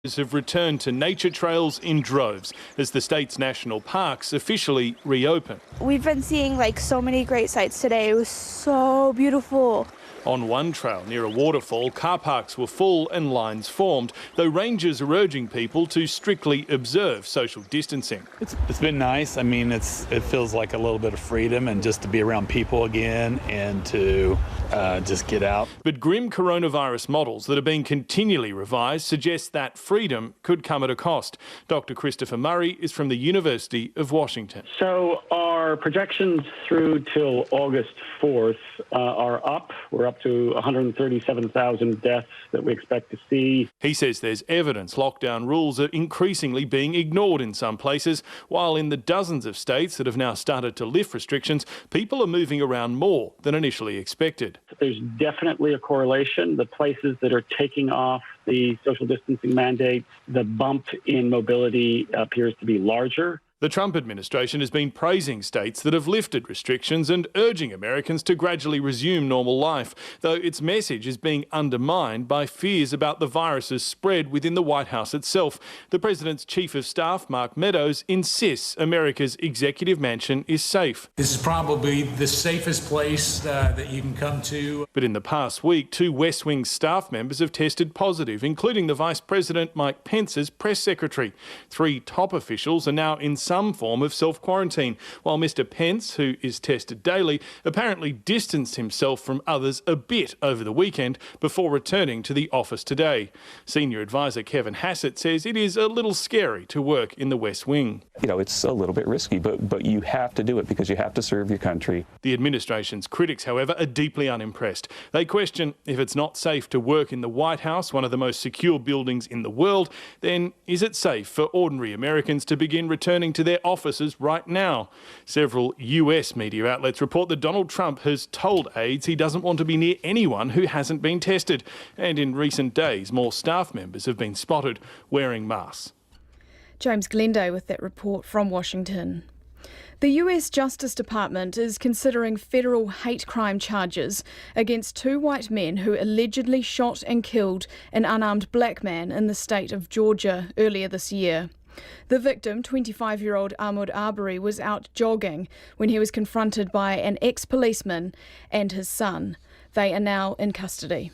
have returned to nature trails in droves as the state's national parks officially reopen. We've been seeing so many great sights today. It was so beautiful. On one trail near a waterfall, car parks were full and lines formed, though rangers are urging people to strictly observe social distancing. It's been nice. I mean, it feels like a little bit of freedom and just to be around people again and to just get out. But grim coronavirus models that are being continually revised suggest that freedom could come at a cost. Dr. Christopher Murray is from the University of Washington. So our projections through till August 4th are up. We're up to 137,000 deaths that we expect to see. He says there's evidence lockdown rules are increasingly being ignored in some places, while in the dozens of states that have now started to lift restrictions, people are moving around more than initially expected. There's definitely a correlation. The places that are taking off the social distancing mandates, the bump in mobility appears to be larger. The Trump administration has been praising states that have lifted restrictions and urging Americans to gradually resume normal life, though its message is being undermined by fears about the virus's spread within the White House itself. The president's chief of staff, Mark Meadows, insists America's executive mansion is safe. This is probably the safest place that you can come to. But in the past week, 2 West Wing staff members have tested positive, including the Vice President Mike Pence's press secretary. 3 top officials are now in some form of self-quarantine, while Mr Pence, who is tested daily, apparently distanced himself from others a bit over the weekend before returning to the office today. Senior advisor Kevin Hassett says it is a little scary to work in the West Wing. You know, it's a little bit risky, but you have to do it because you have to serve your country. The administration's critics, however, are deeply unimpressed. They question if it's not safe to work in the White House, one of the most secure buildings in the world, then is it safe for ordinary Americans to begin returning to their offices right now? Several US media outlets report that Donald Trump has told aides he doesn't want to be near anyone who hasn't been tested. And in recent days, more staff members have been spotted wearing masks. James Glendale with that report from Washington. The US Justice Department is considering federal hate crime charges against 2 white men who allegedly shot and killed an unarmed black man in the state of Georgia earlier this year. The victim, 25-year-old Ahmaud Arbery, was out jogging when he was confronted by an ex-policeman and his son. They are now in custody.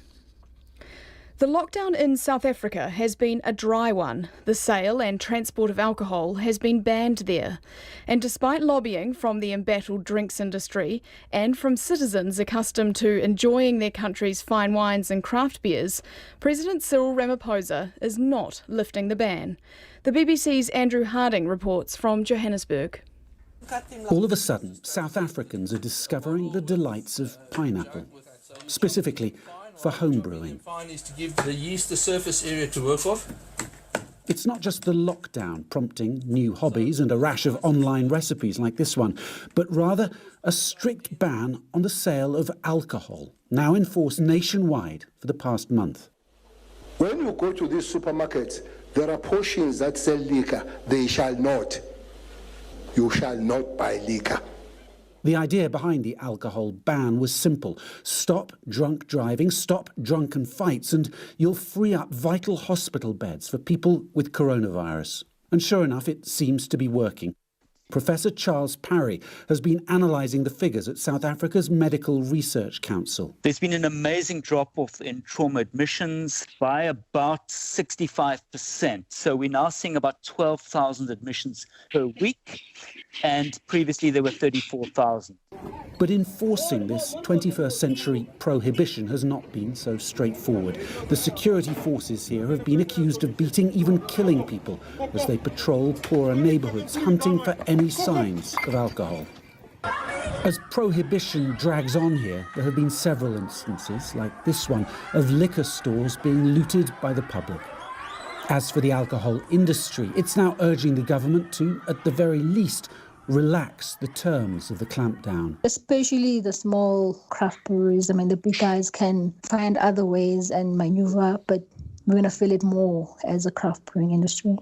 The lockdown in South Africa has been a dry one. The sale and transport of alcohol has been banned there. And despite lobbying from the embattled drinks industry and from citizens accustomed to enjoying their country's fine wines and craft beers, President Cyril Ramaphosa is not lifting the ban. The BBC's Andrew Harding reports from Johannesburg. All of a sudden, South Africans are discovering the delights of pineapple, specifically for home brewing. Is to give the yeast a surface area to work off. It's not just the lockdown prompting new hobbies and a rash of online recipes like this one, but rather a strict ban on the sale of alcohol, now enforced nationwide for the past month. When you go to these supermarkets, there are portions that sell liquor. They shall not. You shall not buy liquor. The idea behind the alcohol ban was simple. Stop drunk driving, stop drunken fights, and you'll free up vital hospital beds for people with coronavirus. And sure enough, it seems to be working. Professor Charles Parry has been analysing the figures at South Africa's Medical Research Council. There's been an amazing drop-off in trauma admissions by about 65%. So we're now seeing about 12,000 admissions per week, and previously there were 34,000. But enforcing this 21st century prohibition has not been so straightforward. The security forces here have been accused of beating, even killing people as they patrol poorer neighbourhoods, hunting for any signs of alcohol. As prohibition drags on here, there have been several instances, like this one, of liquor stores being looted by the public. As for the alcohol industry, it's now urging the government to, at the very least, relax the terms of the clampdown. Especially the small craft breweries. I mean, the big guys can find other ways and maneuver, but we're going to feel it more as a craft brewing industry.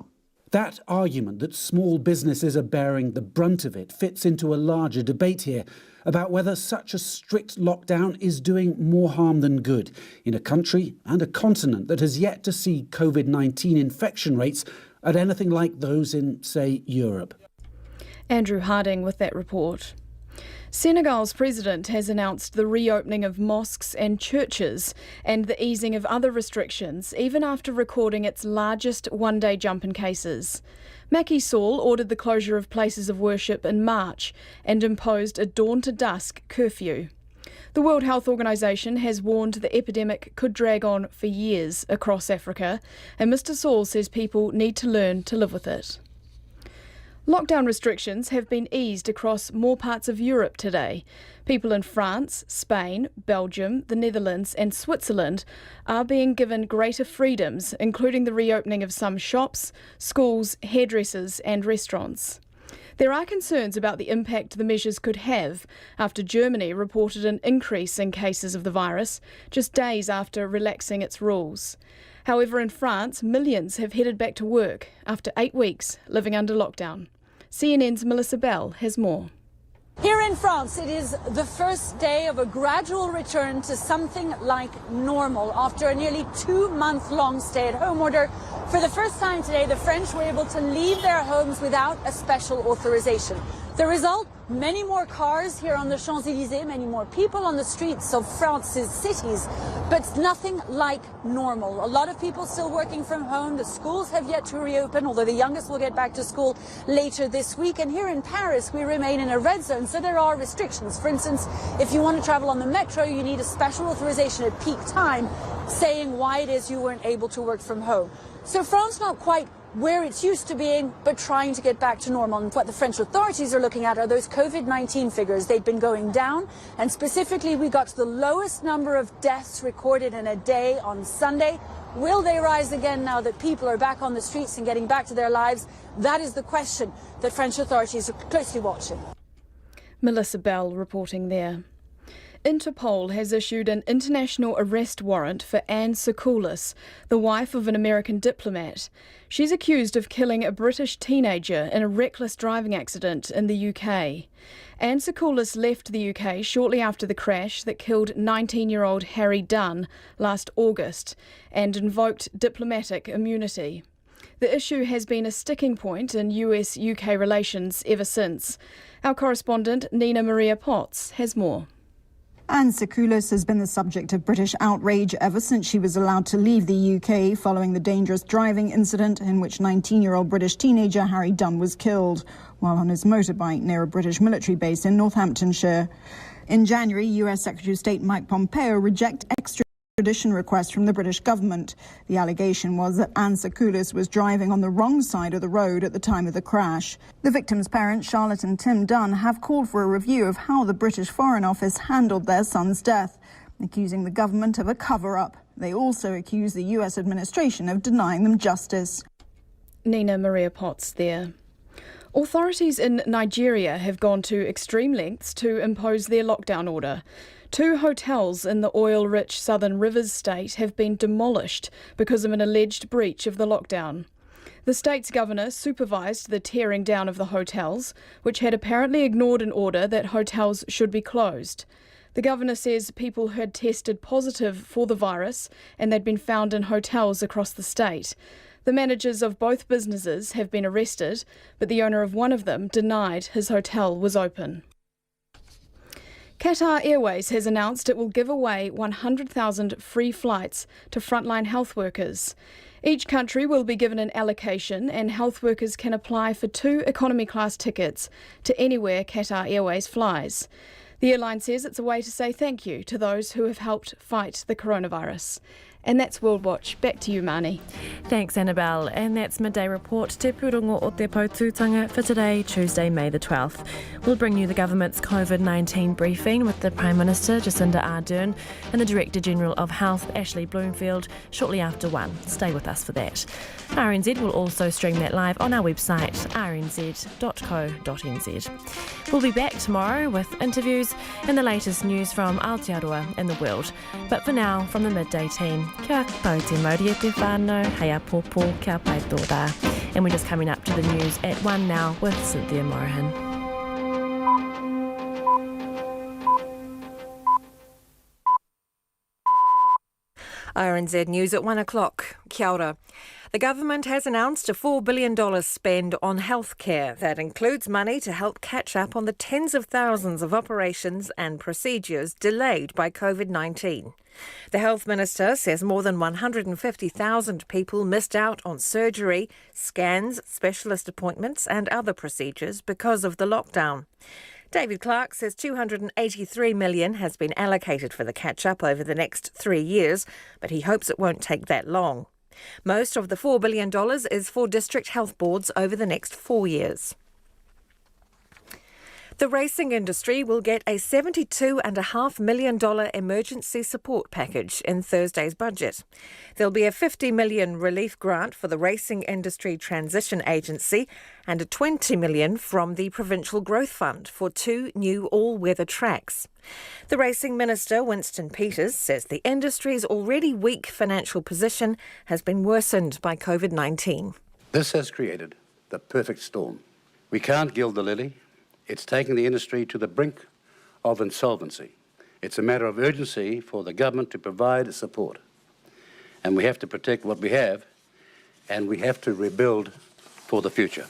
That argument that small businesses are bearing the brunt of it fits into a larger debate here about whether such a strict lockdown is doing more harm than good in a country and a continent that has yet to see COVID-19 infection rates at anything like those in, say, Europe. Andrew Harding with that report. Senegal's president has announced the reopening of mosques and churches and the easing of other restrictions, even after recording its largest one-day jump in cases. Macky Sall ordered the closure of places of worship in March and imposed a dawn-to-dusk curfew. The World Health Organization has warned the epidemic could drag on for years across Africa, and Mr. Sall says people need to learn to live with it. Lockdown restrictions have been eased across more parts of Europe today. People in France, Spain, Belgium, the Netherlands and Switzerland are being given greater freedoms, including the reopening of some shops, schools, hairdressers and restaurants. There are concerns about the impact the measures could have after Germany reported an increase in cases of the virus just days after relaxing its rules. However, in France, millions have headed back to work after 8 weeks living under lockdown. CNN's Melissa Bell has more. Here in France, it is the first day of a gradual return to something like normal after a nearly 2-month-long stay-at-home order. For the first time today, the French were able to leave their homes without a special authorization. The result? Many more cars here on the Champs-Élysées, many more people on the streets of France's cities, but nothing like normal. A lot of people still working from home. The schools have yet to reopen, although the youngest will get back to school later this week. And here in Paris, we remain in a red zone, so there are restrictions. For instance, if you want to travel on the metro, you need a special authorization at peak time, saying why it is you weren't able to work from home. So France not quite where it's used to being, but trying to get back to normal. And what the French authorities are looking at are those COVID-19 figures. They've been going down, and specifically we got to the lowest number of deaths recorded in a day on Sunday. Will they rise again now that people are back on the streets and getting back to their lives? That is the question that French authorities are closely watching. Melissa Bell reporting there. Interpol has issued an international arrest warrant for Anne Sakoulis, the wife of an American diplomat. She's accused of killing a British teenager in a reckless driving accident in the UK. Anne Sakoulis left the UK shortly after the crash that killed 19-year-old Harry Dunn last August and invoked diplomatic immunity. The issue has been a sticking point in US-UK relations ever since. Our correspondent Nina Maria Potts has more. Anne Sakoulis has been the subject of British outrage ever since she was allowed to leave the UK following the dangerous driving incident in which 19-year-old British teenager Harry Dunn was killed while on his motorbike near a British military base in Northamptonshire. In January, US Secretary of State Mike Pompeo rejected extradition requests from the British government. The allegation was that Anne Sakoulis was driving on the wrong side of the road at the time of the crash. The victim's parents, Charlotte and Tim Dunn, have called for a review of how the British Foreign Office handled their son's death, accusing the government of a cover-up. They also accuse the US administration of denying them justice. Nina Maria Potts there. Authorities in Nigeria have gone to extreme lengths to impose their lockdown order. 2 hotels in the oil-rich Southern Rivers state have been demolished because of an alleged breach of the lockdown. The state's governor supervised the tearing down of the hotels, which had apparently ignored an order that hotels should be closed. The governor says people had tested positive for the virus and they'd been found in hotels across the state. The managers of both businesses have been arrested, but the owner of one of them denied his hotel was open. Qatar Airways has announced it will give away 100,000 free flights to frontline health workers. Each country will be given an allocation and health workers can apply for 2 economy class tickets to anywhere Qatar Airways flies. The airline says it's a way to say thank you to those who have helped fight the coronavirus. And that's World Watch. Back to you, Marnie. Thanks, Annabelle. And that's Midday Report, Te Purongo o Te Pautūtanga for today, Tuesday, May the 12th. We'll bring you the government's COVID-19 briefing with the Prime Minister, Jacinda Ardern, and the Director General of Health, Ashley Bloomfield, shortly after 1. Stay with us for that. RNZ will also stream that live on our website, rnz.co.nz. We'll be back tomorrow with interviews and the latest news from Aotearoa and the world. But for now, from the Midday team, kia tau te mauri e te whānau, hei a pōpō, kia pai tō rā. And we're just coming up to the news at 1 now with Cynthia Morahan. RNZ News at 1 o'clock. Kia ora. The government has announced a $4 billion spend on healthcare. That includes money to help catch up on the tens of thousands of operations and procedures delayed by COVID-19. The Health Minister says more than 150,000 people missed out on surgery, scans, specialist appointments and other procedures because of the lockdown. David Clark says $283 million has been allocated for the catch-up over the next 3 years, but he hopes it won't take that long. Most of the $4 billion is for district health boards over the next 4 years. The racing industry will get a $72.5 million emergency support package in Thursday's budget. There'll be a $50 million relief grant for the Racing Industry Transition Agency and a $20 million from the Provincial Growth Fund for 2 new all-weather tracks. The Racing Minister, Winston Peters, says the industry's already weak financial position has been worsened by COVID-19. This has created the perfect storm. We can't gild the lily. It's taken the industry to the brink of insolvency. It's a matter of urgency for the government to provide support. And we have to protect what we have, and we have to rebuild for the future.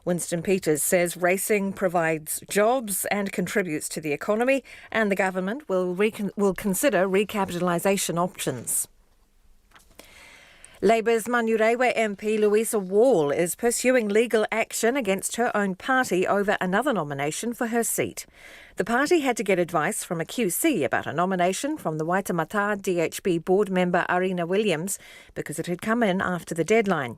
Winston Peters says racing provides jobs and contributes to the economy, and the government will consider recapitalisation options. Labour's Manurewa MP Louisa Wall is pursuing legal action against her own party over another nomination for her seat. The party had to get advice from a QC about a nomination from the Waitemata DHB board member Arina Williams because it had come in after the deadline.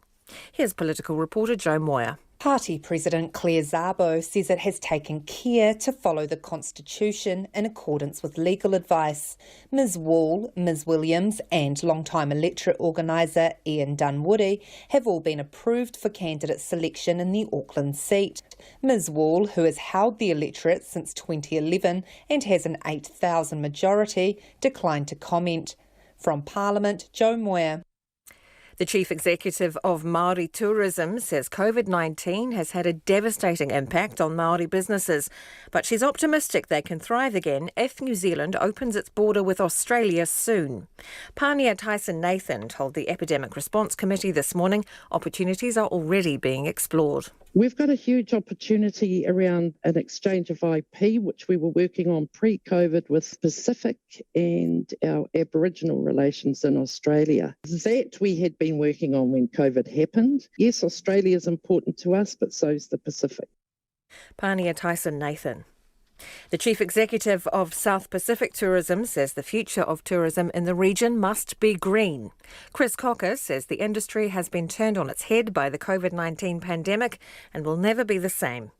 Here's political reporter Joe Moyer. Party President Claire Szabo says it has taken care to follow the Constitution in accordance with legal advice. Ms Wall, Ms Williams and long-time electorate organiser Ian Dunwoody have all been approved for candidate selection in the Auckland seat. Ms Wall, who has held the electorate since 2011 and has an 8,000 majority, declined to comment. From Parliament, Joe Moyer. The Chief Executive of Māori Tourism says COVID-19 has had a devastating impact on Māori businesses, but she's optimistic they can thrive again if New Zealand opens its border with Australia soon. Pānia Tyson-Nathan told the Epidemic Response Committee this morning opportunities are already being explored. We've got a huge opportunity around an exchange of IP, which we were working on pre-COVID with Pacific and our Aboriginal relations in Australia. That we had been working on when COVID happened. Yes, Australia is important to us, but so is the Pacific. Pānia Tyson-Nathan. The Chief Executive of South Pacific Tourism says the future of tourism in the region must be green. Chris Cocker says the industry has been turned on its head by the COVID-19 pandemic and will never be the same.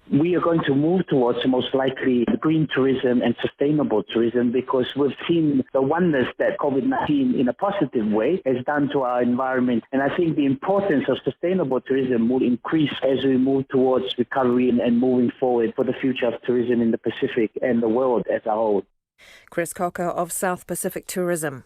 We are going to move towards most likely green tourism and sustainable tourism because we've seen the wonders that COVID-19 in a positive way has done to our environment. And I think the importance of sustainable tourism will increase as we move towards recovery and moving forward for the future of tourism in the Pacific and the world as a whole. Chris Cocker of South Pacific Tourism.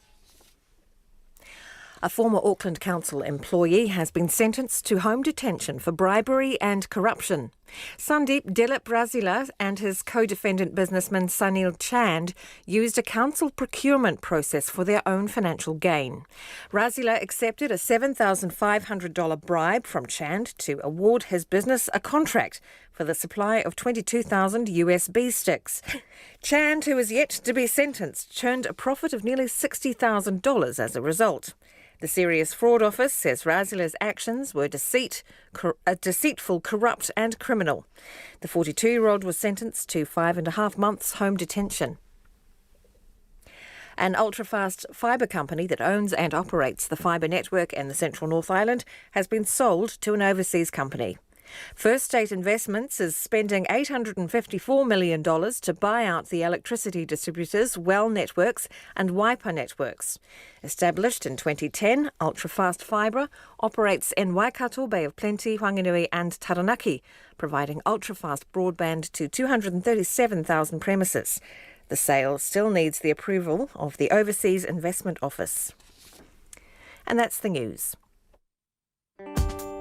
A former Auckland Council employee has been sentenced to home detention for bribery and corruption. Sandeep Dilip Razila and his co-defendant businessman Sunil Chand used a council procurement process for their own financial gain. Razila accepted a $7,500 bribe from Chand to award his business a contract for the supply of 22,000 USB sticks. Chand, who is yet to be sentenced, churned a profit of nearly $60,000 as a result. The Serious Fraud Office says Razila's actions were deceitful, corrupt and criminal. The 42-year-old was sentenced to 5.5 months home detention. An ultra-fast fibre company that owns and operates the fibre network in the Central North Island has been sold to an overseas company. First State Investments is spending $854 million to buy out the electricity distributors Well Networks and Waipa Networks. Established in 2010, Ultrafast Fibre operates in Waikato, Bay of Plenty, Whanganui and Taranaki, providing ultrafast broadband to 237,000 premises. The sale still needs the approval of the Overseas Investment Office. And that's the news.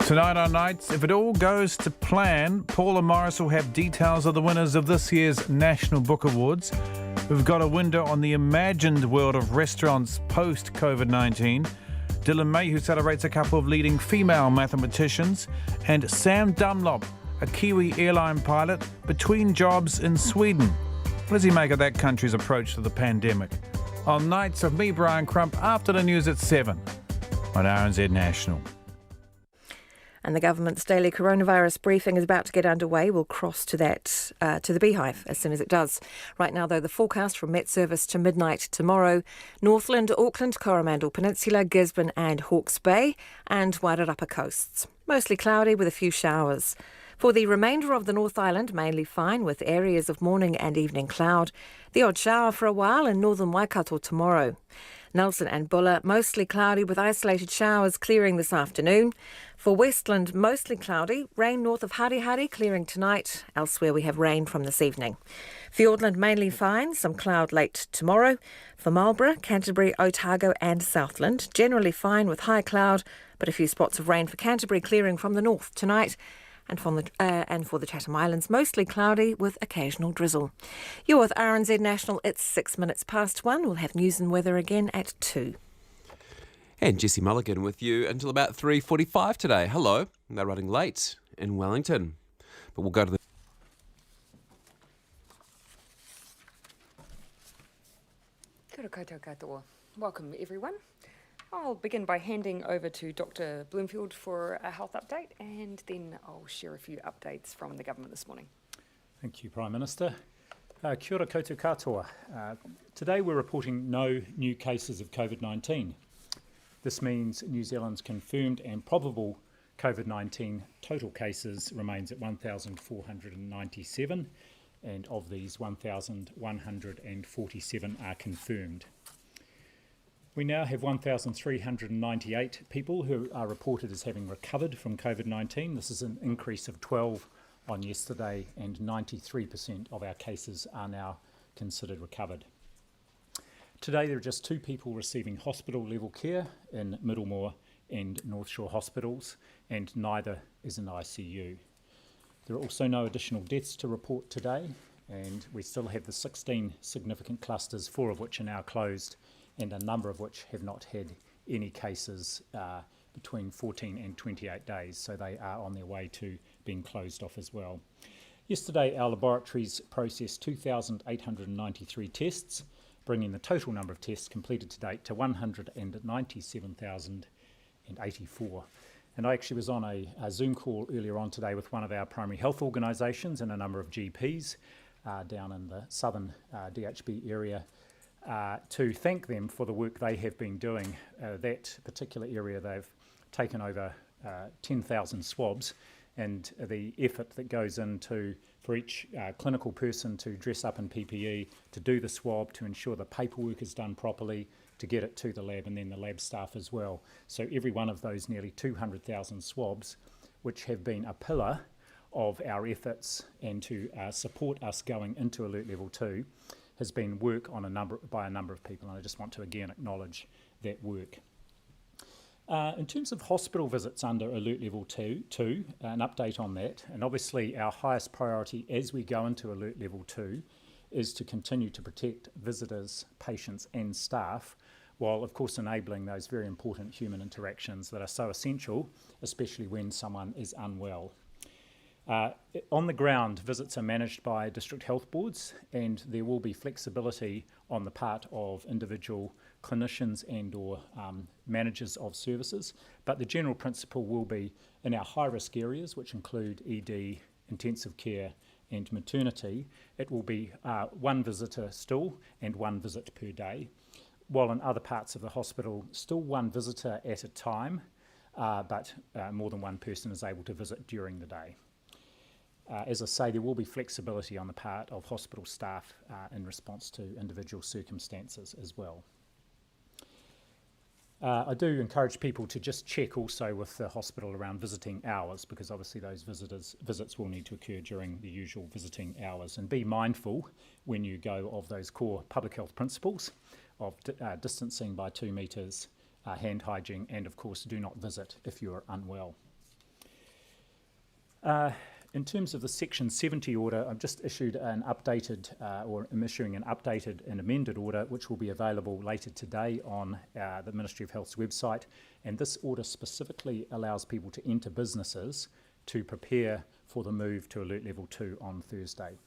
Tonight on Nights, if it all goes to plan, Paula Morris will have details of the winners of this year's National Book Awards. We've got a window on the imagined world of restaurants post-COVID-19. Dylan Mayhew celebrates a couple of leading female mathematicians. And Sam Dunlop, a Kiwi airline pilot, between jobs in Sweden. What does he make of that country's approach to the pandemic? On Nights of me, Brian Crump, after the news at 7 on RNZ National. And the government's daily coronavirus briefing is about to get underway. We'll cross to the Beehive as soon as it does. Right now, though, the forecast from Met Service to midnight tomorrow: Northland, Auckland, Coromandel Peninsula, Gisborne and Hawke's Bay, and Wairarapa coasts. Mostly cloudy with a few showers. For the remainder of the North Island, mainly fine with areas of morning and evening cloud. The odd shower for a while in northern Waikato tomorrow. Nelson and Buller, mostly cloudy with isolated showers clearing this afternoon. For Westland, mostly cloudy, rain north of Harihari clearing tonight. Elsewhere we have rain from this evening. Fiordland mainly fine, some cloud late tomorrow. For Marlborough, Canterbury, Otago and Southland, generally fine with high cloud, but a few spots of rain for Canterbury clearing from the north tonight. And for the Chatham Islands, mostly cloudy with occasional drizzle. You're with RNZ National. It's 6 minutes past 1. We'll have news and weather again at 2. And Jesse Mulligan with you until about 3:45 today. Hello. They're running late in Wellington. But we'll go to the... Kia ora koutou katoa. Welcome, everyone. I'll begin by handing over to Dr. Bloomfield for a health update, and then I'll share a few updates from the government this morning. Thank you, Prime Minister. Kia ora koutou katoa. Today we're reporting no new cases of COVID-19. This means New Zealand's confirmed and probable COVID-19 total cases remains at 1,497, and of these 1,147 are confirmed. We now have 1,398 people who are reported as having recovered from COVID-19. This is an increase of 12 on yesterday, and 93% of our cases are now considered recovered. Today there are just 2 people receiving hospital level care in Middlemore and North Shore hospitals, and neither is in ICU. There are also no additional deaths to report today, and we still have the 16 significant clusters, 4 of which are now closed, and a number of which have not had any cases between 14 and 28 days, so they are on their way to being closed off as well. Yesterday, our laboratories processed 2,893 tests, bringing the total number of tests completed to date to 197,084. And I actually was on a Zoom call earlier on today with one of our primary health organisations and a number of GPs down in the southern DHB area, to thank them for the work they have been doing. That particular area, they've taken over 10,000 swabs, and the effort that goes into for each clinical person to dress up in PPE, to do the swab, to ensure the paperwork is done properly, to get it to the lab, and then the lab staff as well. So every one of those nearly 200,000 swabs, which have been a pillar of our efforts and to support us going into Alert Level 2, has been work on by a number of people, and I just want to again acknowledge that work. In terms of hospital visits under Alert Level 2, an update on that, and obviously our highest priority as we go into Alert Level 2 is to continue to protect visitors, patients and staff, while of course enabling those very important human interactions that are so essential, especially when someone is unwell. On the ground, visits are managed by district health boards, and there will be flexibility on the part of individual clinicians and or managers of services, but the general principle will be in our high-risk areas, which include ED, intensive care and maternity, it will be 1 visitor still and 1 visit per day, while in other parts of the hospital, still 1 visitor at a time, but more than 1 person is able to visit during the day. As I say, there will be flexibility on the part of hospital staff in response to individual circumstances as well. I do encourage people to just check also with the hospital around visiting hours, because obviously those visits will need to occur during the usual visiting hours, and be mindful when you go of those core public health principles of distancing by 2 metres, hand hygiene, and of course do not visit if you are unwell. In terms of the Section 70 order, I've just issued an updated, or am issuing an updated and amended order, which will be available later today on the Ministry of Health's website. And this order specifically allows people to enter businesses to prepare for the move to Alert Level 2 on Thursday.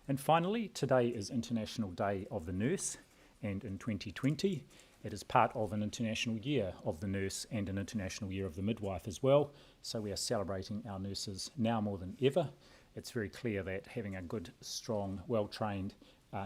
And finally, today is International Day of the Nurse, and in 2020, it is part of an International Year of the Nurse and an International Year of the Midwife as well. So we are celebrating our nurses now more than ever. It's very clear that having a good, strong, well-trained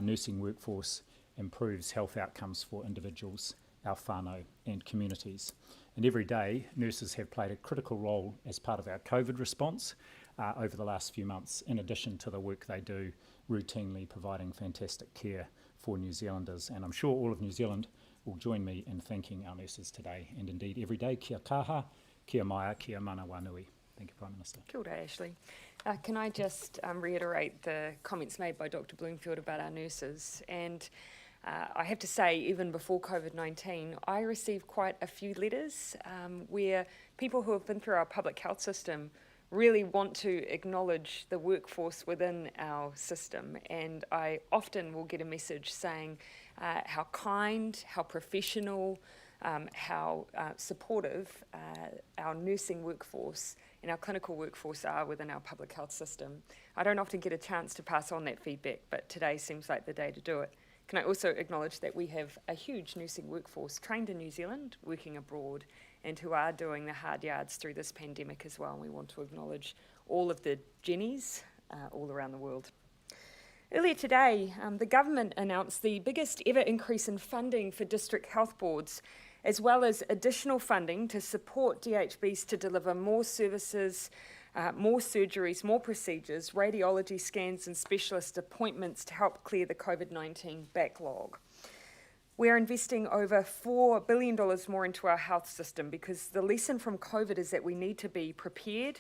nursing workforce improves health outcomes for individuals, our whānau and communities. And every day, nurses have played a critical role as part of our COVID response over the last few months, in addition to the work they do routinely providing fantastic care for New Zealanders. And I'm sure all of New Zealand will join me in thanking our nurses today, and indeed every day. Kia kaha, kia maia, kia mana wanui. Thank you, Prime Minister. Kia ora, Ashley. Can I just reiterate the comments made by Dr. Bloomfield about our nurses? And I have to say, even before COVID-19, I received quite a few letters where people who have been through our public health system really want to acknowledge the workforce within our system. And I often will get a message saying how kind, how professional, how supportive our nursing workforce and our clinical workforce are within our public health system. I don't often get a chance to pass on that feedback, but today seems like the day to do it. Can I also acknowledge that we have a huge nursing workforce trained in New Zealand, working abroad, and who are doing the hard yards through this pandemic as well. And we want to acknowledge all of the Jennies all around the world. Earlier today, the government announced the biggest ever increase in funding for district health boards, as well as additional funding to support DHBs to deliver more services, more surgeries, more procedures, radiology scans and specialist appointments to help clear the COVID-19 backlog. We're investing over $4 billion more into our health system because the lesson from COVID is that we need to be prepared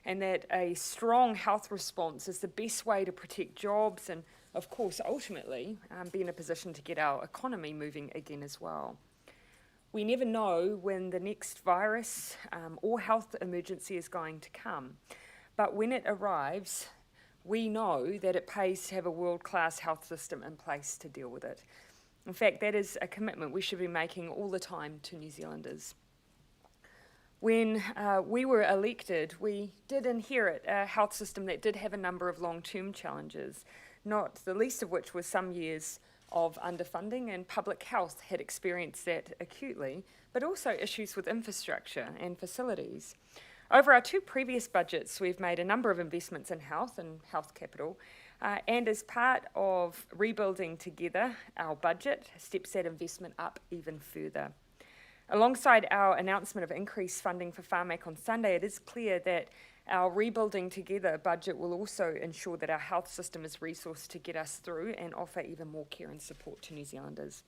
and that a strong health response is the best way to protect jobs and, of course, ultimately be in a position to get our economy moving again as well. We never know when the next virus or health emergency is going to come, but when it arrives, we know that it pays to have a world-class health system in place to deal with it. In fact, that is a commitment we should be making all the time to New Zealanders. When we were elected, we did inherit a health system that did have a number of long-term challenges, not the least of which was some years of underfunding, and public health had experienced that acutely, but also issues with infrastructure and facilities. Over our two previous budgets, we've made a number of investments in health and health capital, and as part of rebuilding together, our budget steps that investment up even further. Alongside our announcement of increased funding for Whāmek on Sunday, it is clear that our rebuilding together budget will also ensure that our health system is resourced to get us through and offer even more care and support to New Zealanders.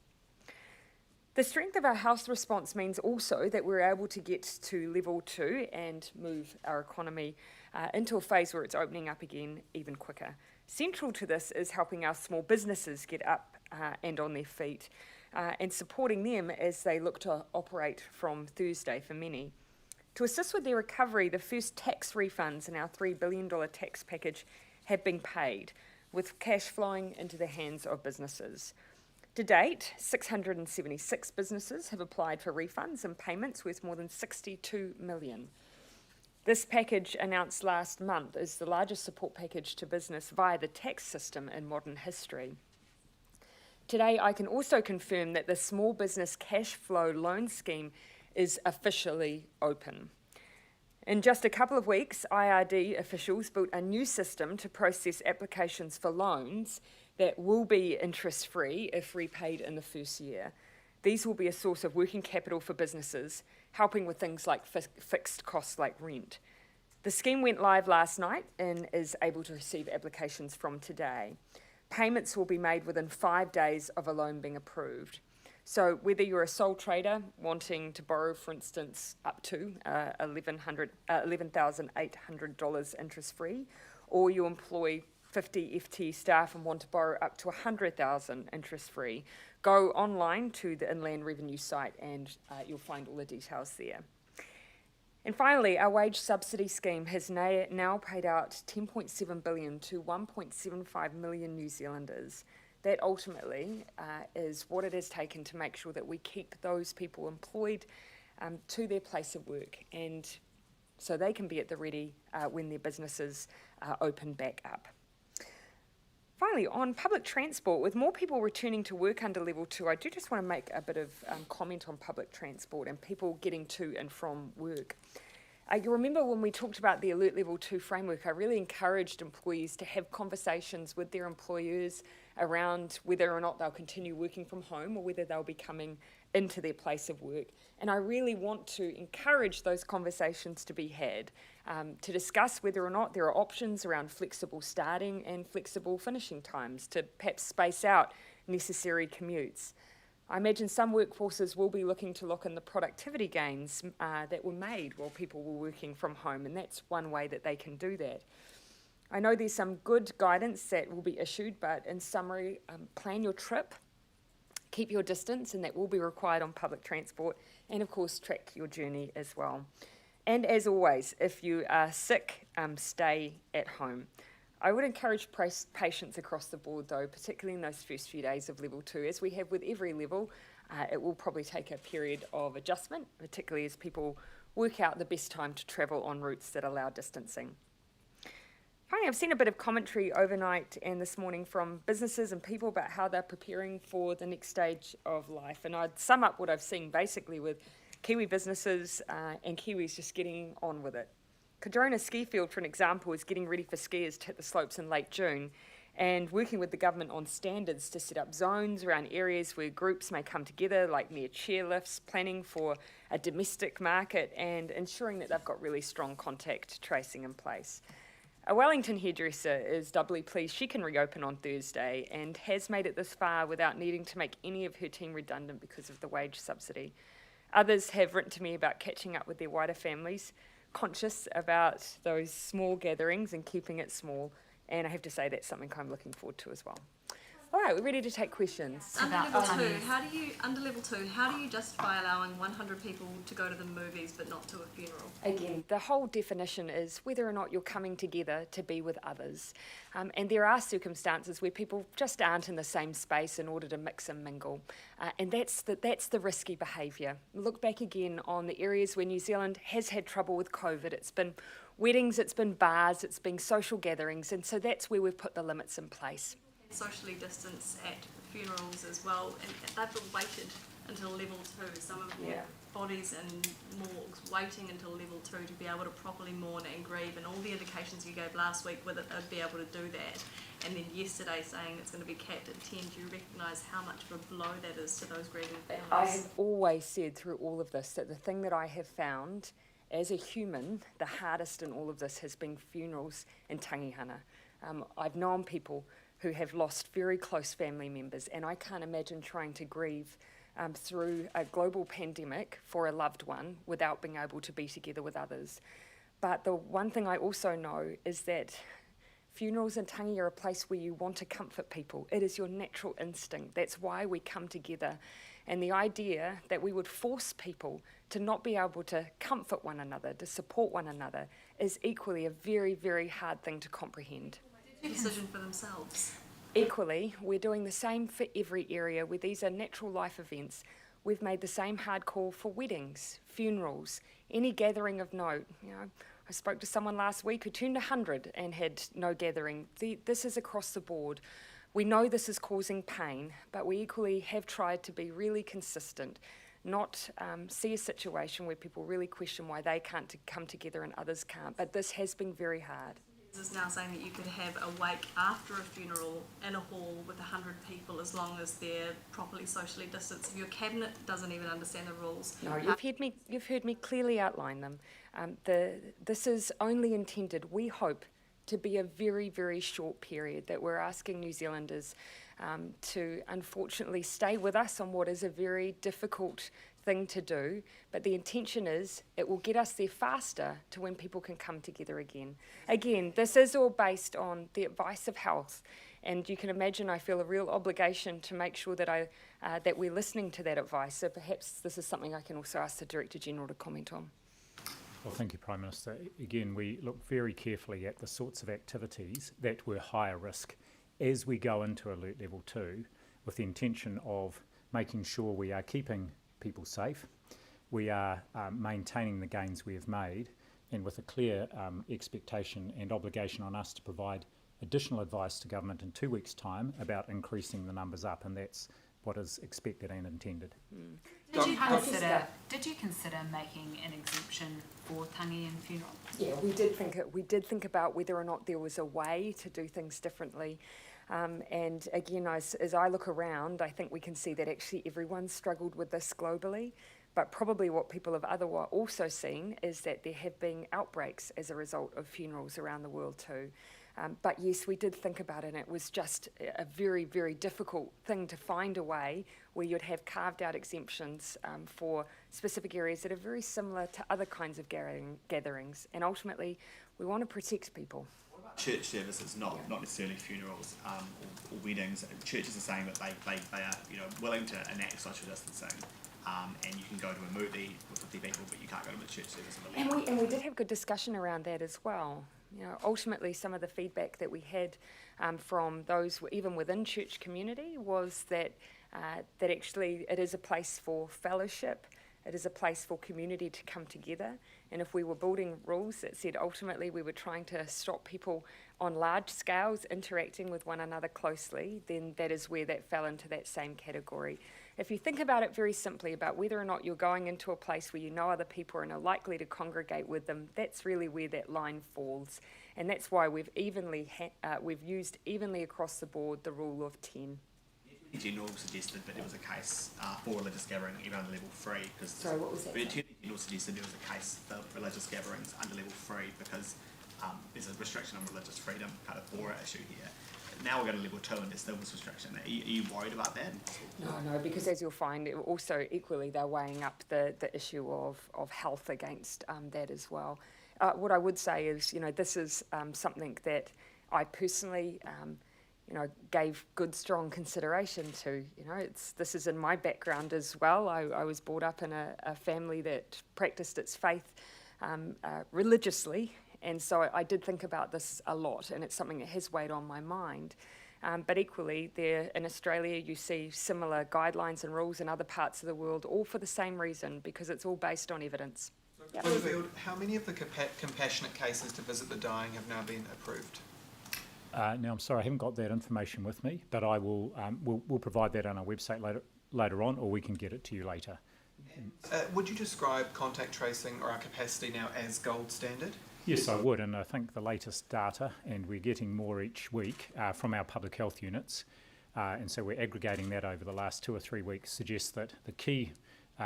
The strength of our health response means also that we're able to get to level 2 and move our economy into a phase where it's opening up again even quicker. Central to this is helping our small businesses get up and on their feet and supporting them as they look to operate from Thursday for many. To assist with their recovery, the first tax refunds in our $3 billion tax package have been paid, with cash flowing into the hands of businesses. To date, 676 businesses have applied for refunds and payments worth more than $62 million. This package, announced last month, is the largest support package to business via the tax system in modern history. Today, I can also confirm that the Small Business Cash Flow Loan Scheme is officially open. In just a couple of weeks, IRD officials built a new system to process applications for loans that will be interest-free if repaid in the first year. These will be a source of working capital for businesses, helping with things like fixed costs like rent. The scheme went live last night and is able to receive applications from today. Payments will be made within 5 days of a loan being approved. So whether you're a sole trader wanting to borrow, for instance, up to $11,800 interest-free, or you employ 50 FTE staff and want to borrow up to $100,000 interest-free, go online to the Inland Revenue site and you'll find all the details there. And finally, our wage subsidy scheme has now paid out $10.7 billion to 1.75 million New Zealanders. That ultimately is what it has taken to make sure that we keep those people employed to their place of work, and so they can be at the ready when their businesses open back up. Finally, on public transport, with more people returning to work under level 2, I do just want to make a bit of comment on public transport and people getting to and from work. You remember when we talked about the Alert Level 2 framework, I really encouraged employees to have conversations with their employers around whether or not they'll continue working from home or whether they'll be coming into their place of work. And I really want to encourage those conversations to be had, to discuss whether or not there are options around flexible starting and flexible finishing times to perhaps space out necessary commutes. I imagine some workforces will be looking to look in the productivity gains that were made while people were working from home, and that's one way that they can do that. I know there's some good guidance that will be issued, but in summary, plan your trip, keep your distance, and that will be required on public transport, and of course track your journey as well. And as always, if you are sick, stay at home. I would encourage patience across the board though, particularly in those first few days of level 2. As we have with every level, it will probably take a period of adjustment, particularly as people work out the best time to travel on routes that allow distancing. Finally, I've seen a bit of commentary overnight and this morning from businesses and people about how they're preparing for the next stage of life. And I'd sum up what I've seen basically with Kiwi businesses and Kiwis just getting on with it. Cardrona Ski Field, for an example, is getting ready for skiers to hit the slopes in late June and working with the government on standards to set up zones around areas where groups may come together, like near chairlifts, planning for a domestic market and ensuring that they've got really strong contact tracing in place. A Wellington hairdresser is doubly pleased she can reopen on Thursday and has made it this far without needing to make any of her team redundant because of the wage subsidy. Others have written to me about catching up with their wider families, conscious about those small gatherings and keeping it small, and I have to say that's something I'm looking forward to as well. All right, we're ready to take questions. Under level 2, how do you justify allowing 100 people to go to the movies but not to a funeral? Again, the whole definition is whether or not you're coming together to be with others. And there are circumstances where people just aren't in the same space in order to mix and mingle. And that's the risky behaviour. Look back again on the areas where New Zealand has had trouble with COVID. It's been weddings, it's been bars, it's been social gatherings, and so that's where we've put the limits in place. Socially distance at funerals as well, and they've been waited until level 2. Some of the bodies and morgues waiting until level 2 to be able to properly mourn and grieve, and all the indications you gave last week were that they'd be able to do that, and then yesterday saying it's going to be capped at 10. Do you recognise how much of a blow that is to those grieving families? I have always said through all of this that the thing that I have found as a human, the hardest in all of this has been funerals and tangihana. I've known people who have lost very close family members, and I can't imagine trying to grieve through a global pandemic for a loved one without being able to be together with others. But the one thing I also know is that funerals and tangi are a place where you want to comfort people. It is your natural instinct. That's why we come together. And the idea that we would force people to not be able to comfort one another, to support one another, is equally a very, very hard thing to comprehend. Decision for themselves. Equally, we're doing the same for every area where these are natural life events. We've made the same hard call for weddings, funerals, any gathering of note. You know, I spoke to someone last week who turned 100 and had no gathering. This is across the board. We know this is causing pain, but we equally have tried to be really consistent, not see a situation where people really question why they can't come together and others can't. But this has been very hard. Is now saying that you could have a wake after a funeral in a hall with 100 people as long as they're properly socially distanced. If your cabinet doesn't even understand the rules. No, you've heard me clearly outline them. This is only intended, we hope, to be a very, very short period that we're asking New Zealanders to unfortunately stay with us on what is a very difficult thing to do, but the intention is it will get us there faster to when people can come together again. Again, this is all based on the advice of health, and you can imagine I feel a real obligation to make sure that that we're listening to that advice. So perhaps this is something I can also ask the Director General to comment on. Well, thank you, Prime Minister. Again, we look very carefully at the sorts of activities that were higher risk as we go into Alert Level 2, with the intention of making sure we are keeping people safe, we are maintaining the gains we have made, and with a clear expectation and obligation on us to provide additional advice to government in 2 weeks' time about increasing the numbers up, and that's what is expected and intended. Did you consider making an exemption for tangi and funeral? Yeah, we did think about whether or not there was a way to do things differently. And again, as I look around, I think we can see that actually everyone's struggled with this globally. But probably what people have otherwise also seen is that there have been outbreaks as a result of funerals around the world too. But yes, we did think about it, and it was just a very, very difficult thing to find a way where you'd have carved out exemptions for specific areas that are very similar to other kinds of gatherings. And ultimately, we want to protect people. Church services, not necessarily funerals or weddings. Churches are saying that they are willing to enact social distancing. And you can go to a movie with 50 people, but you can't go to a church service. And we did have good discussion around that as well. Ultimately, some of the feedback that we had from those even within church community was that actually it is a place for fellowship. It is a place for community to come together. And if we were building rules that said ultimately we were trying to stop people on large scales interacting with one another closely, then that is where that fell into that same category. If you think about it very simply, about whether or not you're going into a place where you know other people and are likely to congregate with them, that's really where that line falls. And that's why we've used evenly across the board the rule of 10. The General suggested that there was a case for religious gathering even under level 3. Sorry, what was that? The Attorney General suggested there was a case for religious gatherings under level 3 because there's a restriction on religious freedom, kind of for issue here. Now we're going to level 2 and there's still this restriction. Are you worried about that? No, because as you'll find, also equally they're weighing up the issue of health against that as well. What I would say is, this is something that I personally gave good, strong consideration to. This is in my background as well. I was brought up in a family that practiced its faith religiously, and so I did think about this a lot, and it's something that has weighed on my mind. But equally, there in Australia, you see similar guidelines and rules in other parts of the world, all for the same reason, because it's all based on evidence. Bloomfield, how many of the compassionate cases to visit the dying have now been approved? Now, I'm sorry, I haven't got that information with me, but I will we'll provide that on our website later on, or we can get it to you later. Would you describe contact tracing or our capacity now as gold standard? Yes, I would, and I think the latest data, and we're getting more each week from our public health units, and so we're aggregating that over the last 2 or 3 weeks, suggests that the key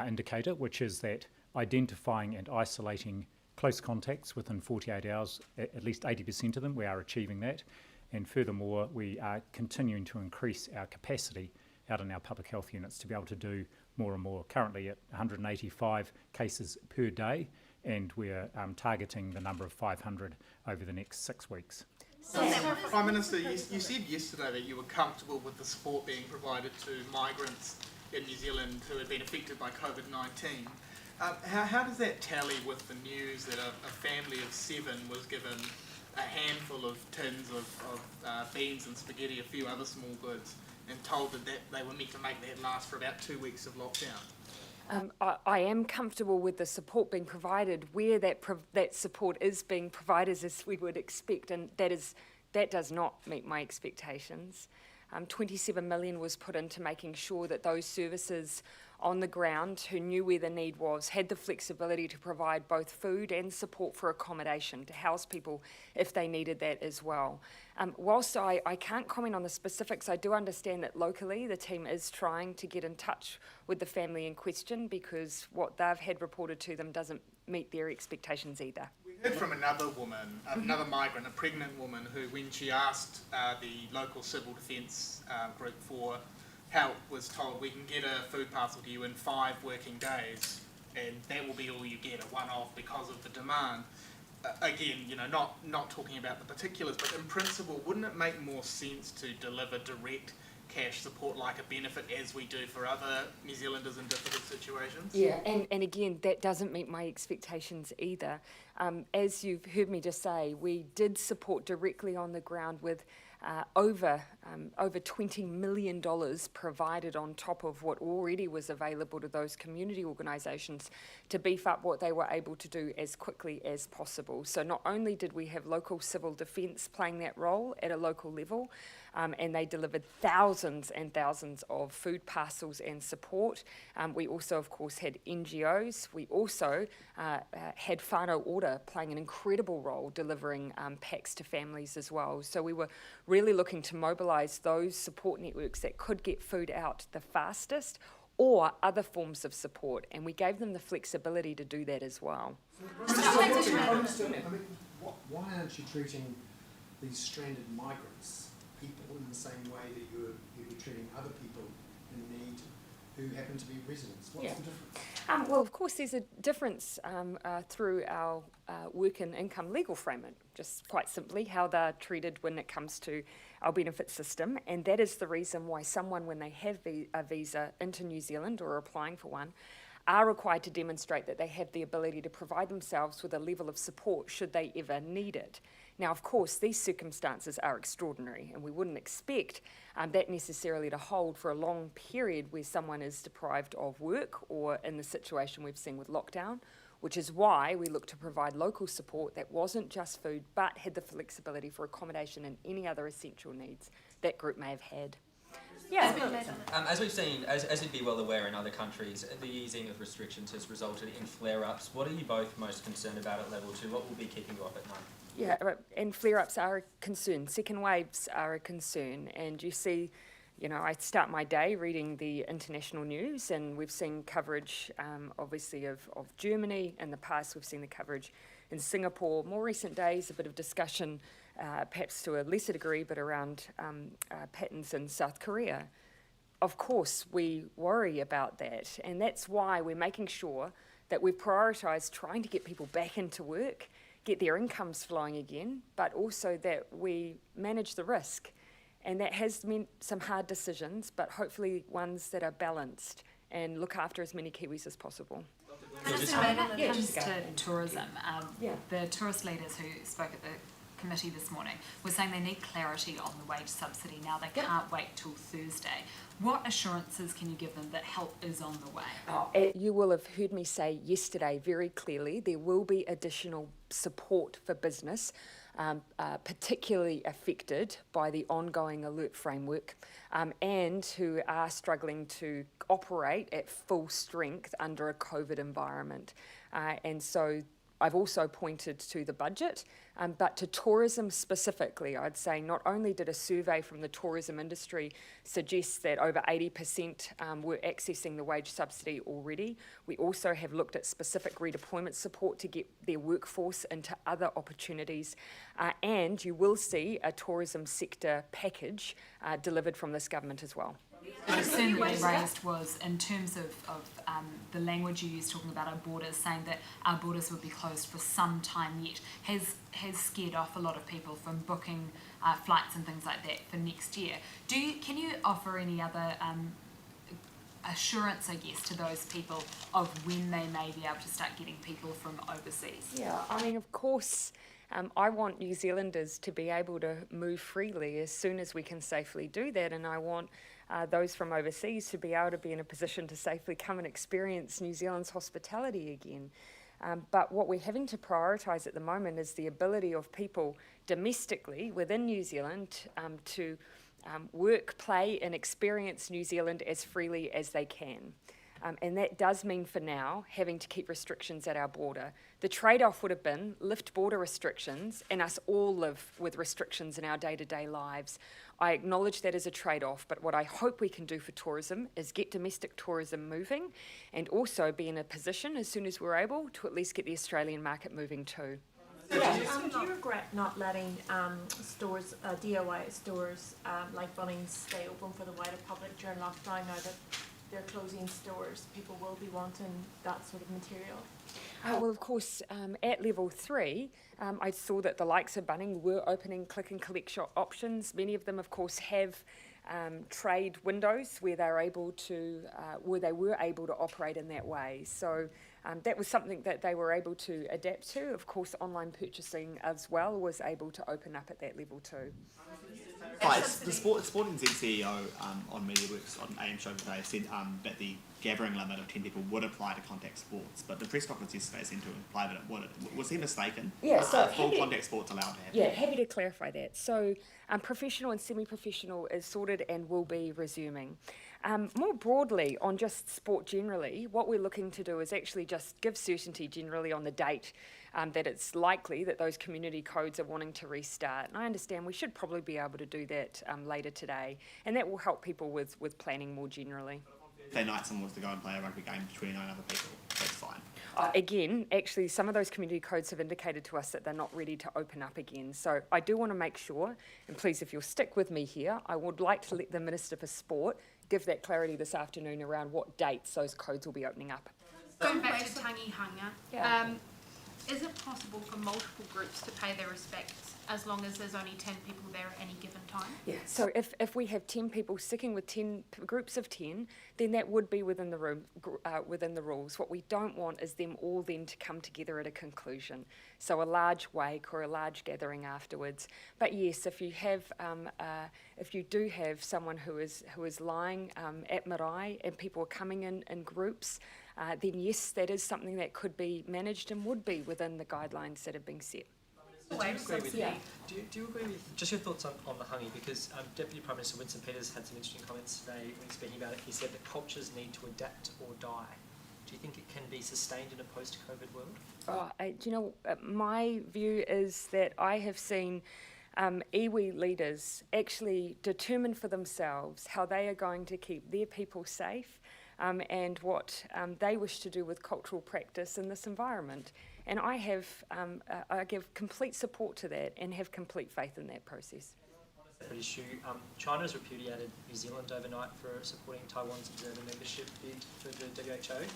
indicator, which is that identifying and isolating close contacts within 48 hours, at least 80% of them, we are achieving that. And furthermore, we are continuing to increase our capacity out in our public health units to be able to do more and more. Currently at 185 cases per day, and we're targeting the number of 500 over the next 6 weeks. Prime Minister, you said yesterday that you were comfortable with the support being provided to migrants in New Zealand who had been affected by COVID-19. How does that tally with the news that a family of 7 was given a handful of tins of beans and spaghetti, a few other small goods, and told that they were meant to make that last for about 2 weeks of lockdown? I am comfortable with the support being provided where that support is being provided as we would expect, and that does not meet my expectations. 27 million was put into making sure that those services on the ground who knew where the need was had the flexibility to provide both food and support for accommodation to house people if they needed that as well. Whilst I can't comment on the specifics, I do understand that locally the team is trying to get in touch with the family in question because what they've had reported to them doesn't meet their expectations either. We heard from another woman, another migrant, a pregnant woman, who when she asked the local civil defence group for help was told, we can get a food parcel to you in 5 working days and that will be all you get, a one-off because of the demand. Again, not talking about the particulars, but in principle, wouldn't it make more sense to deliver direct cash support like a benefit as we do for other New Zealanders in difficult situations? Yeah, and again, that doesn't meet my expectations either. As you've heard me just say, we did support directly on the ground with over $20 million provided on top of what already was available to those community organisations to beef up what they were able to do as quickly as possible. So not only did we have local civil defence playing that role at a local level, and they delivered thousands and thousands of food parcels and support. We also, of course, had NGOs. We also had whānau order playing an incredible role delivering packs to families as well. So we were really looking to mobilise those support networks that could get food out the fastest or other forms of support, and we gave them the flexibility to do that as well. Why aren't you treating these stranded migrants, people, in the same way that you'd be treating other people in need who happen to be residents? What's the difference? Well, of course, there's a difference through our work and income legal framework, just quite simply how they're treated when it comes to our benefit system, and that is the reason why someone, when they have a visa into New Zealand or are applying for one, are required to demonstrate that they have the ability to provide themselves with a level of support should they ever need it. Now, of course, these circumstances are extraordinary, and we wouldn't expect that necessarily to hold for a long period where someone is deprived of work or in the situation we've seen with lockdown, which is why we look to provide local support that wasn't just food but had the flexibility for accommodation and any other essential needs that group may have had. Yeah. As we've seen, as you'd be well aware in other countries, the easing of restrictions has resulted in flare-ups. What are you both most concerned about at level 2? What will be keeping you up at night? Yeah, and flare-ups are a concern. Second waves are a concern. And you see, I start my day reading the international news, and we've seen coverage, obviously, of Germany. In the past, we've seen the coverage in Singapore. More recent days, a bit of discussion, perhaps to a lesser degree, but around patterns in South Korea. Of course, we worry about that, and that's why we're making sure that we've prioritised trying to get people back into work, get their incomes flowing again, but also that we manage the risk. And that has meant some hard decisions, but hopefully ones that are balanced and look after as many Kiwis as possible. When it comes to tourism, the tourist leaders who spoke at the committee this morning were saying they need clarity on the wage subsidy now. They can't wait till Thursday. What assurances can you give them that help is on the way? You will have heard me say yesterday very clearly there will be additional support for business, particularly affected by the ongoing alert framework and who are struggling to operate at full strength under a COVID environment. And so I've also pointed to the budget, but to tourism specifically, I'd say not only did a survey from the tourism industry suggest that over 80% were accessing the wage subsidy already, we also have looked at specific redeployment support to get their workforce into other opportunities, and you will see a tourism sector package delivered from this government as well. The concern that you raised was in terms of the language you used talking about our borders, saying that our borders would be closed for some time yet, has scared off a lot of people from booking flights and things like that for next year. Can you offer any other assurance, I guess, to those people of when they may be able to start getting people from overseas? Yeah, I mean, of course, I want New Zealanders to be able to move freely as soon as we can safely do that, and I want those from overseas to be able to be in a position to safely come and experience New Zealand's hospitality again. But what we're having to prioritise at the moment is the ability of people domestically within New Zealand to work, play and experience New Zealand as freely as they can. And that does mean for now having to keep restrictions at our border. The trade-off would have been lift border restrictions and us all live with restrictions in our day-to-day lives. I acknowledge that as a trade-off, but what I hope we can do for tourism is get domestic tourism moving and also be in a position as soon as we're able to at least get the Australian market moving too. Do you regret not letting stores, DIY stores like Bunnings stay open for the wider public during lockdown now that they're closing stores? People will be wanting that sort of material. Well, of course, at level 3, I saw that the likes of Bunnings were opening click and collect shop options. Many of them, of course, have trade windows where they were able to operate in that way. So that was something that they were able to adapt to. Of course, online purchasing as well was able to open up at that level too. Right, the Sporting Z CEO on MediaWorks on AM show today said that the gathering limit of 10 people would apply to contact sports, but the press conference yesterday seemed to imply that it wouldn't. Was he mistaken? Yeah, so full contact sports allowed to happen? Yeah, happy to clarify that. So professional and semi-professional is sorted and will be resuming. More broadly, on just sport generally, what we're looking to do is actually just give certainty generally on the date that it's likely that those community codes are wanting to restart. And I understand we should probably be able to do that later today, and that will help people with planning more generally. Thursday night someone was to go and play a rugby game with 29 other people, that's fine. Again, actually, some of those community codes have indicated to us that they're not ready to open up again. So I do want to make sure, and please, if you'll stick with me here, I would like to let the Minister for Sport give that clarity this afternoon around what dates those codes will be opening up. Going back to tangi hanga, Yeah. is it possible for multiple groups to pay their respects as long as there's only 10 people there at any given time? Yeah, so if we have 10 people sticking with 10 groups of 10, then that would be within the room, within the rules. What we don't want is them all then to come together at a conclusion. So a large wake or a large gathering afterwards. But yes, if you have, if you do have someone who is lying at marae and people are coming in groups, then yes, that is something that could be managed and would be within the guidelines that have been set. Do you agree with, do you agree with just your thoughts on the hangi? Because Deputy Prime Minister Winston Peters had some interesting comments today when speaking about it. He said that cultures need to adapt or die. Do you think it can be sustained in a post-COVID world? Do you know, my view is that I have seen iwi leaders actually determine for themselves how they are going to keep their people safe and what they wish to do with cultural practice in this environment. And I give complete support to that and have complete faith in that process. On a separate issue, China has repudiated New Zealand overnight for supporting Taiwan's observer membership bid for the WHO.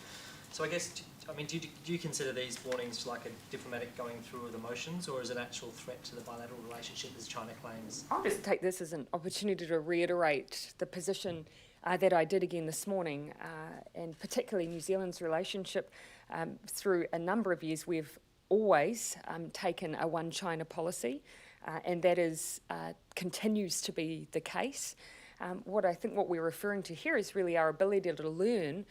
So I guess, do you consider these warnings like a diplomatic going through of the motions, or is it an actual threat to the bilateral relationship as China claims? I'll just take this as an opportunity to reiterate the position that I did again this morning, and particularly New Zealand's relationship. Through a number of years, we've always taken a one China policy, and that is continues to be the case. What we're referring to here is really our ability to learn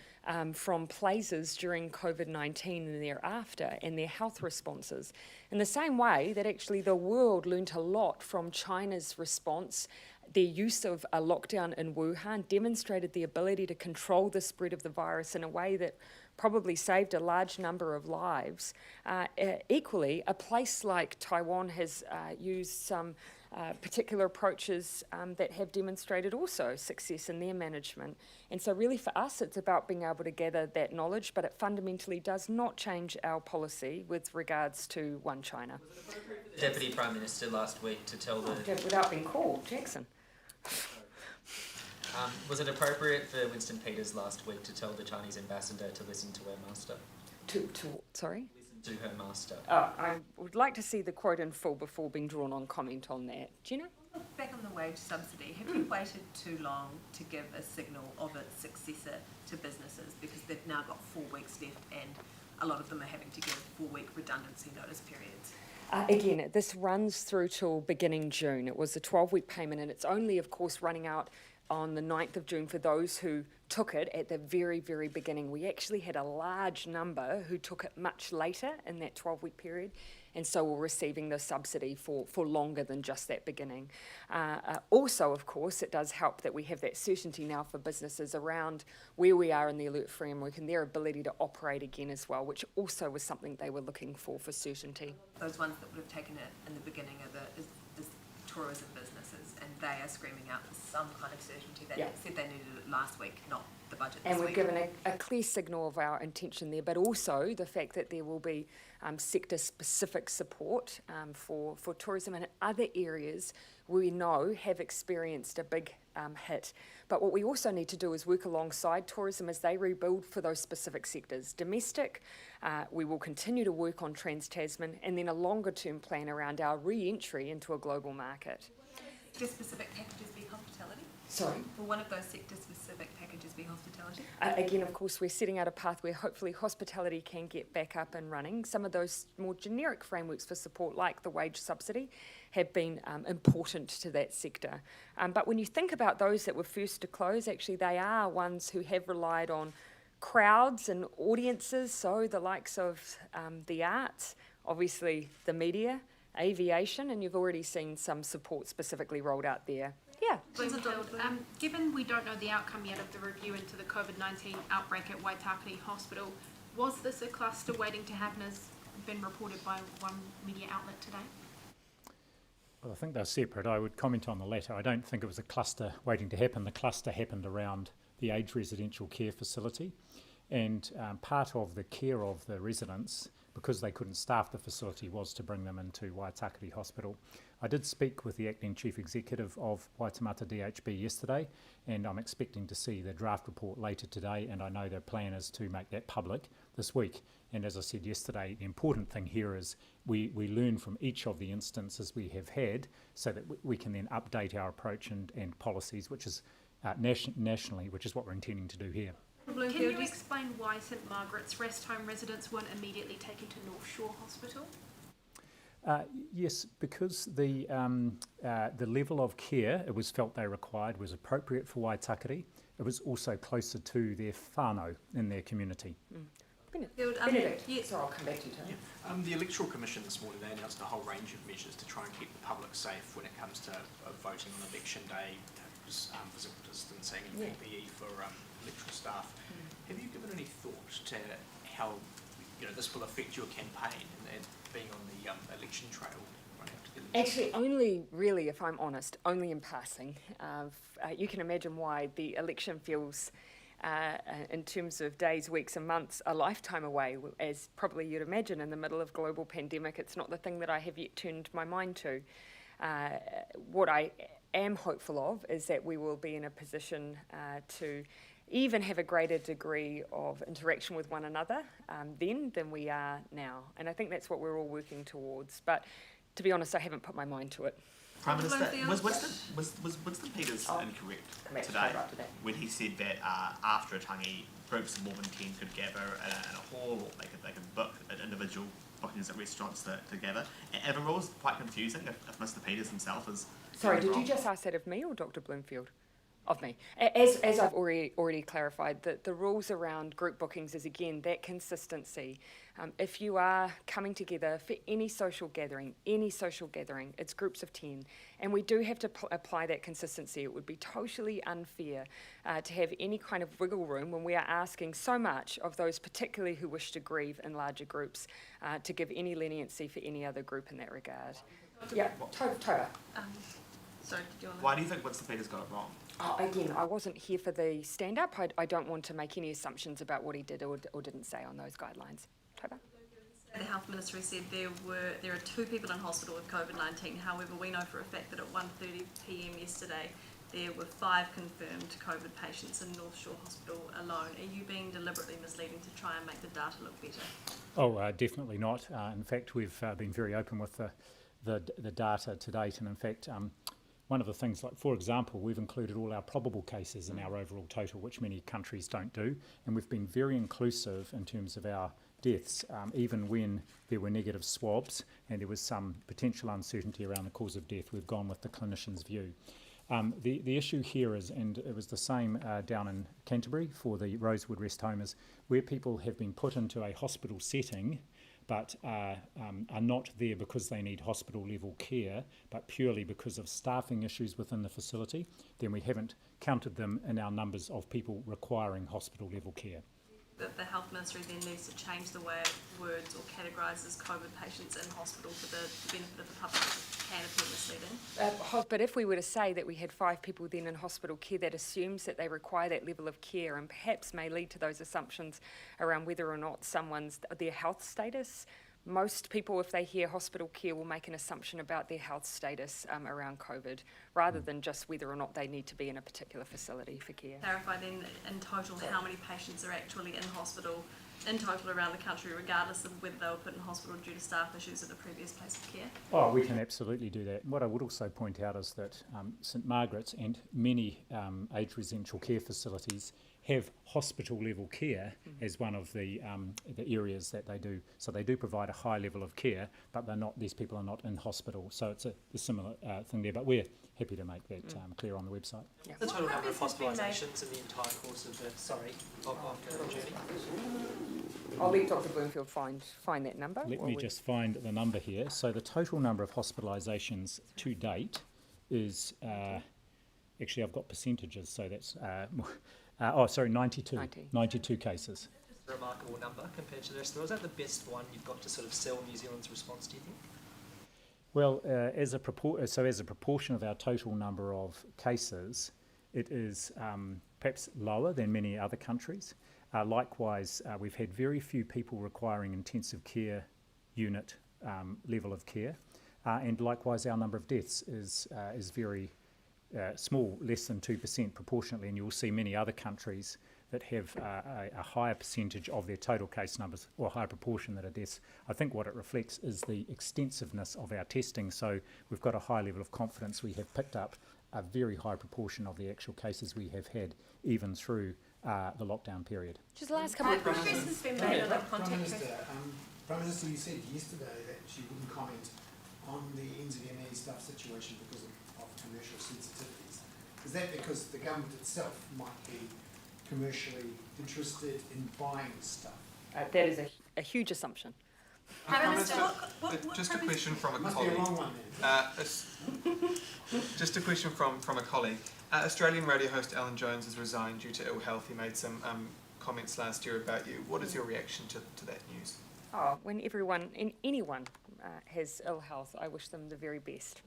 from places during COVID-19 and thereafter and their health responses. In the same way that actually the world learned a lot from China's response. Their use of a lockdown in Wuhan demonstrated the ability to control the spread of the virus in a way that probably saved a large number of lives. Equally, a place like Taiwan has used some particular approaches that have demonstrated also success in their management. And so really for us, it's about being able to gather that knowledge, but it fundamentally does not change our policy with regards to One China. The Deputy Prime Minister last week to tell Without being called, Jackson. Was it appropriate for Winston Peters last week to tell the Chinese ambassador to listen to her master? Sorry? Listen to her master. I would like to see the quote in full before being drawn on comment on that. Gina? Back on the wage subsidy, have you waited too long to give a signal of its successor to businesses, because they've now got 4 weeks left and a lot of them are having to give 4-week redundancy notice periods? Again, this runs through till beginning June. It was a 12-week payment, and it's only, of course, running out on the 9th of June for those who took it at the very, very beginning. We actually had a large number who took it much later in that 12-week period, and so were receiving the subsidy for longer than just that beginning. Also, of course, it does help that we have that certainty now for businesses around where we are in the alert framework and their ability to operate again as well, which also was something they were looking for certainty. Those ones that would have taken it in the beginning is tourism businesses, and they are screaming out for some kind of certainty. They said they needed it last week, not the budget this week. And we've given a clear signal of our intention there, but also the fact that there will be sector-specific support for tourism and other areas we know have experienced a big hit. But what we also need to do is work alongside tourism as they rebuild for those specific sectors. Domestic, we will continue to work on Trans-Tasman, and then a longer-term plan around our re-entry into a global market. Do specific packages be hospitality? Sorry? Will one of those sector-specific packages be hospitality? Again, of course, we're setting out a path where hopefully hospitality can get back up and running. Some of those more generic frameworks for support, like the wage subsidy, have been important to that sector. But when you think about those that were first to close, actually they are ones who have relied on crowds and audiences, so the likes of the arts, obviously the media, aviation, and you've already seen some support specifically rolled out there. Yeah. Given we don't know the outcome yet of the review into the COVID-19 outbreak at Waitakere Hospital, was this a cluster waiting to happen as been reported by one media outlet today? Well, I think they're separate. I would comment on the latter. I don't think it was a cluster waiting to happen. The cluster happened around the aged residential care facility, and part of the care of the residents, because they couldn't staff the facility, was to bring them into Waitakere Hospital. I did speak with the acting chief executive of Waitemata DHB yesterday, and I'm expecting to see the draft report later today, and I know their plan is to make that public this week. And as I said yesterday, the important thing here is we learn from each of the instances we have had, so that we can then update our approach and policies, which is nationally, which is what we're intending to do here. Can you explain why St Margaret's rest home residents weren't immediately taken to North Shore Hospital? Yes, because the level of care it was felt they required was appropriate for Waitakere. It was also closer to their whānau in their community. Yes. So I'll come back to you, Tony. The Electoral Commission this morning, they announced a whole range of measures to try and keep the public safe when it comes to voting on election day, physical distancing and PPE for electoral staff. Have you given any thought to how this will affect your campaign and being on the election trail? Actually, only really, if I'm honest, only in passing. You can imagine why the election feels, in terms of days, weeks and months, a lifetime away, as probably you'd imagine in the middle of global pandemic. It's not the thing that I have yet turned my mind to. What I am hopeful of is that we will be in a position to even have a greater degree of interaction with one another then than we are now. And I think that's what we're all working towards. But to be honest, I haven't put my mind to it. Prime Minister, was Winston Peters incorrect today when he said that after a tangi, groups of more than 10 could gather in a hall, or they could book at individual bookings at restaurants to gather? And the rule's quite confusing if Mr Peters himself is... Sorry, did you just ask that of me or Dr Bloomfield? Of me. As I've already clarified, the rules around group bookings is, again, that consistency. If you are coming together for any social gathering, it's groups of 10. And we do have to apply that consistency. It would be totally unfair to have any kind of wiggle room when we are asking so much of those particularly who wish to grieve in larger groups to give any leniency for any other group in that regard. Yeah, Toa. Sorry, did you want to... Why do you think Winston Peters got it wrong? Again, I wasn't here for the stand-up. I don't want to make any assumptions about what he did or didn't say on those guidelines. Toba? The Health Ministry said there are 2 people in hospital with COVID-19. However, we know for a fact that at 1:30 p.m. yesterday, there were 5 confirmed COVID patients in North Shore Hospital alone. Are you being deliberately misleading to try and make the data look better? Oh, definitely not. In fact, we've been very open with the data to date, and in fact, one of the things, like for example, we've included all our probable cases in our overall total, which many countries don't do, and we've been very inclusive in terms of our deaths, even when there were negative swabs and there was some potential uncertainty around the cause of death. We've gone with the clinician's view. The issue here is, and it was the same down in Canterbury for the Rosewood Rest Home, is where people have been put into a hospital setting but are not there because they need hospital level care, but purely because of staffing issues within the facility, then we haven't counted them in our numbers of people requiring hospital level care. That the Health Ministry then needs to change the way it words or categorises COVID patients in hospital for the benefit of the public. Can appear misleading. But if we were to say that we had 5 people then in hospital care, that assumes that they require that level of care, and perhaps may lead to those assumptions around whether or not their health status. Most people, if they hear hospital care, will make an assumption about their health status around COVID, rather than just whether or not they need to be in a particular facility for care. Clarify then, in total, how many patients are actually in hospital in total around the country, regardless of whether they were put in hospital due to staff issues at a previous place of care? Oh, we can absolutely do that. What I would also point out is that St Margaret's and many aged residential care facilities have hospital level care as one of the areas that they do. So they do provide a high level of care, but these people are not in hospital. So it's a similar thing there, but we're happy to make that clear on the website. Yeah. The total number of hospitalisations in the entire course of the journey. I'll let Dr. Bloomfield find that number. Let me just find the number here. So the total number of hospitalisations to date is, actually I've got percentages, so that's 92 cases. A remarkable number compared to the rest of the world. Is that the best one you've got to sort of sell New Zealand's response, do you think? Well, as a proportion of our total number of cases, it is perhaps lower than many other countries. Likewise, we've had very few people requiring intensive care unit level of care, and likewise our number of deaths is very small, less than 2% proportionately, and you'll see many other countries that have a higher percentage of their total case numbers, or a higher proportion that are deaths. I think what it reflects is the extensiveness of our testing, so we've got a high level of confidence. We have picked up a very high proportion of the actual cases we have had, even through the lockdown period. Just the last couple of questions been made on that contact tracing. Prime Minister, you said yesterday that you wouldn't comment on the NZME staff situation because of commercial sensitivities. Is that because the government itself might be commercially interested in buying stuff? That is a huge assumption. Prime Minister, just a question from a Must colleague. be a long one then. Just a question from a colleague. Australian radio host Alan Jones has resigned due to ill health. He made some comments last year about you. What is your reaction to that news? Oh, when anyone has ill health, I wish them the very best.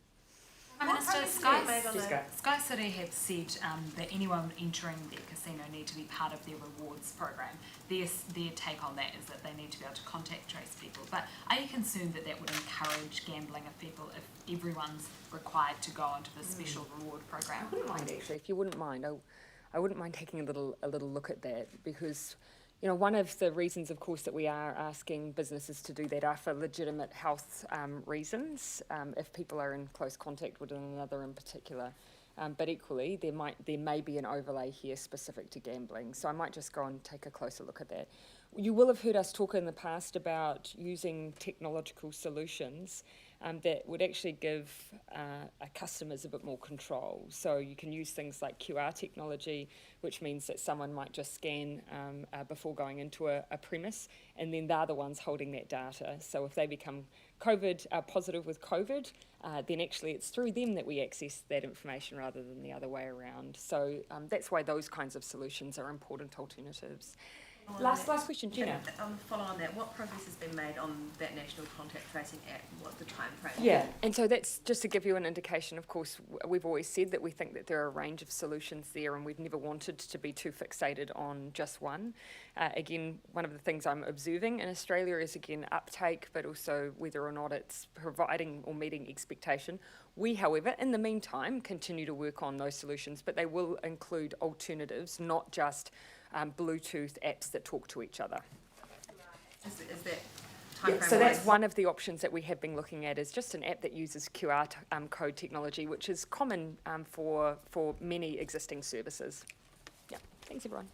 Prime Minister, Sky City have said that anyone entering their casino need to be part of their rewards program. Their take on that is that they need to be able to contact trace people. But are you concerned that would encourage gambling of people if everyone's required to go onto the special reward program? I wouldn't mind actually. If you wouldn't mind, I wouldn't mind taking a little look at that, because one of the reasons, of course, that we are asking businesses to do that are for legitimate health reasons, if people are in close contact with another in particular. But equally, there may be an overlay here specific to gambling. So I might just go and take a closer look at that. You will have heard us talk in the past about using technological solutions that would actually give our customers a bit more control. So you can use things like QR technology, which means that someone might just scan before going into a premise, and then they're the ones holding that data. So if they become positive with COVID, then actually it's through them that we access that information rather than the other way around. So that's why those kinds of solutions are important alternatives. Last question, Gina. Follow on that, what progress has been made on that national contact tracing app? What the time frame? Yeah, and so that's just to give you an indication. Of course, we've always said that we think that there are a range of solutions there, and we've never wanted to be too fixated on just one. Again, one of the things I'm observing in Australia is, again, uptake, but also whether or not it's providing or meeting expectation. We, however, in the meantime, continue to work on those solutions, but they will include alternatives, not just Bluetooth apps that talk to each other. Is that timeframe? So that's one of the options that we have been looking at, is just an app that uses QR code technology, which is common for many existing services. Yeah, thanks everyone.